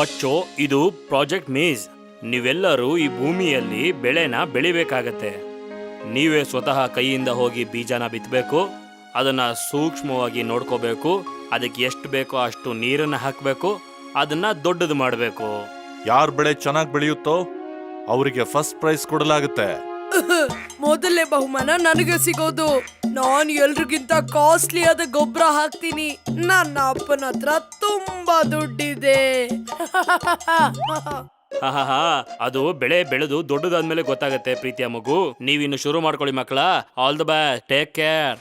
ಬಚ್ಚೋ, ಇದು ಪ್ರಾಜೆಕ್ಟ್ ಮೇಜ್. ನೀವೆಲ್ಲರೂ ಈ ಭೂಮಿಯಲ್ಲಿ ಬೆಳೆನ ಬೆಳಿಬೇಕಾಗತ್ತೆ. ನೀವೇ ಸ್ವತಃ ಕೈಯಿಂದ ಹೋಗಿ ಬೀಜನ ಬಿತ್ತಬೇಕು, ಅದನ್ನ ಸೂಕ್ಷ್ಮವಾಗಿ ನೋಡ್ಕೋಬೇಕು, ಅದಕ್ಕೆ ಎಷ್ಟು ಬೇಕೋ ಅಷ್ಟು ನೀರನ್ನ ಹಾಕಬೇಕು, ಅದನ್ನ ದೊಡ್ಡದು ಮಾಡಬೇಕು. ಯಾರ ಬೆಳೆ ಚೆನ್ನಾಗಿ ಬೆಳೆಯುತ್ತೋ ಅವರಿಗೆ ಫಸ್ಟ್ ಪ್ರೈಸ್ ಕೊಡಲಾಗುತ್ತೆ. ಮೊದಲನೇ ಬಹುಮಾನ ನನಗೆ ಸಿಗೋದು. ನಾನು ಎಲ್ರಿಗಿಂತ ಕಾಸ್ಟ್ಲಿ ಆದ ಗೊಬ್ಬರ ಹಾಕ್ತೀನಿ. ನನ್ನ ಅಪ್ಪನ ಹತ್ರ ತುಂಬಾ ದುಡ್ಡಿದೆ. ಅದು ಬೆಳೆ ಬೆಳೆದು ದೊಡ್ಡದಾದ್ಮೇಲೆ ಗೊತ್ತಾಗತ್ತೆ ಪ್ರೀತಿಯ ಮಗು. ನೀವಿನ್ನು ಶುರು ಮಾಡ್ಕೊಳ್ಳಿ ಮಕ್ಕಳ. All the best, take care.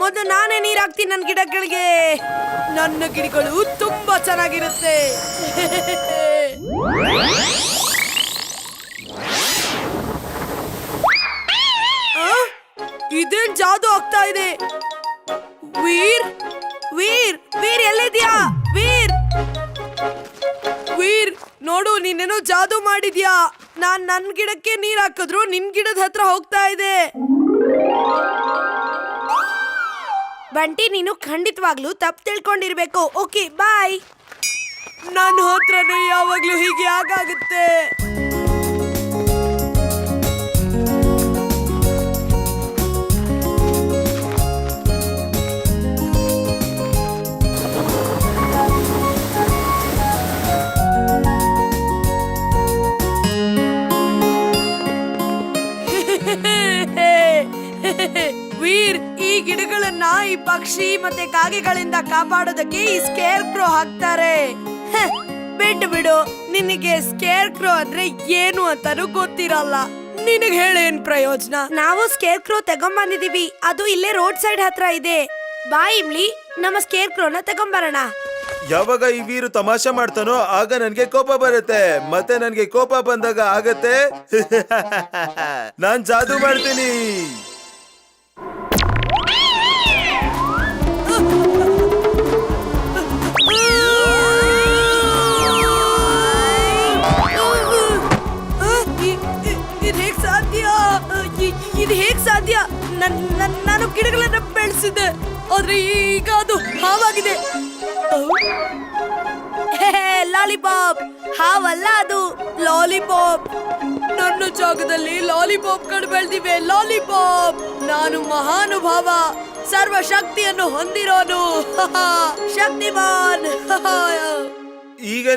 ಮೊದಲು ನಾನೇ ನೀರ್ ಹಾಕ್ತೀನಿ ನನ್ನ ಗಿಡಗಳಿಗೆ. ನನ್ನ ಗಿಡಗಳು ತುಂಬಾ ಚೆನ್ನಾಗಿರುತ್ತೆ. ಇದೇನ್ ಜಾದು ಆಗ್ತಾ ಇದೆ? ವೀರ್ ವೀರ್ ವೀರ್ ಎಲ್ಲಿದ್ಯಾ? ವೀರ್ ವೀರ್ ನೋಡು, ನೀನೇನೋ ಜಾದು ಮಾಡಿದ್ಯಾ. ನಾನ್ ನನ್ ಗಿಡಕ್ಕೆ ನೀರ್ ಹಾಕಿದ್ರು ನಿನ್ ಗಿಡದ ಹತ್ರ ಹೋಗ್ತಾ ಇದೆ. ಬಂಟಿ, ನೀನು ಖಂಡಿತವಾಗ್ಲೂ ತಪ್ಪು ತಿಳ್ಕೊಂಡಿರ್ಬೇಕು. Okay bye. ನನ್ನ ಹತ್ರನೇ ಯಾವಾಗ್ಲೂ ಹೀಗೆ ಆಗಾಗುತ್ತೆ. ವೀರ್, ಈ ಗಿಡಗಳನ್ನ ಈ ಪಕ್ಷಿ ಮತ್ತೆ ಕಾಗೆಗಳಿಂದ ಕಾಪಾಡೋದಕ್ಕೆ ಈ ಸ್ಕೇರ್ ಕ್ರೋ ಹಾಕ್ತಾರೆ. ಬಿಟ್ಟು ಬಿಡು, ನಿನಗೆ ಸ್ಕೇರ್ ಕ್ರೋ ಅಂದ್ರೆ ಏನು ಅಂತಾನು ಗೊತ್ತಿರಲ್ಲ. ನಿನಗೆ ಹೇಳೇನ್ ಪ್ರಯೋಜನ? ನಾವು ಸ್ಕೇರ್ ಕ್ರೋ ತಗೊಂಬಂದಿದೀವಿ. ಅದು ಇಲ್ಲೇ ರೋಡ್ ಸೈಡ್ ಹತ್ರ ಇದೆ. ಬಾ ಇಮ್ಲಿ, ನಮ್ಮ ಸ್ಕೇರ್ ಕ್ರೋನ ತಗೊಂಬರೋಣ. ಯಾವಾಗ ಈ ವೀರು ತಮಾಷೆ ಮಾಡ್ತಾನೋ ಆಗ ನನ್ಗೆ ಕೋಪ ಬರುತ್ತೆ. ಮತ್ತೆ ನನ್ಗೆ ಕೋಪ ಬಂದಾಗ ಆಗತ್ತೆ ನಾನ್ ಜಾದೂ ಮಾಡ್ತೀನಿ. ಇದು ಹೇಗ್ ಸಾಧ್ಯ? ನಾನು ಗಿಡಗಳನ್ನ ಬೆಳೆಸಿದ್ದೆ, ಆದ್ರೆ ಈಗ ಅದು ಹಾವಾಗಿದೆ. ಲಾಲಿಪಾಪ್ ಹಾವಲ್ಲ, ಅದು ಲಾಲಿಪಾಪ್. ನನ್ನ ಜಾಗದಲ್ಲಿ ಲಾಲಿಪಾಪ್ ಗಳು ಬೆಳೆದಿವೆ. ಲಾಲಿಪಾಪ್, ನಾನು ಮಹಾನುಭಾವ, ಸರ್ವ ಶಕ್ತಿಯನ್ನು ಹೊಂದಿರೋನು, ಶಕ್ತಿಮಾನ್. ಈಗ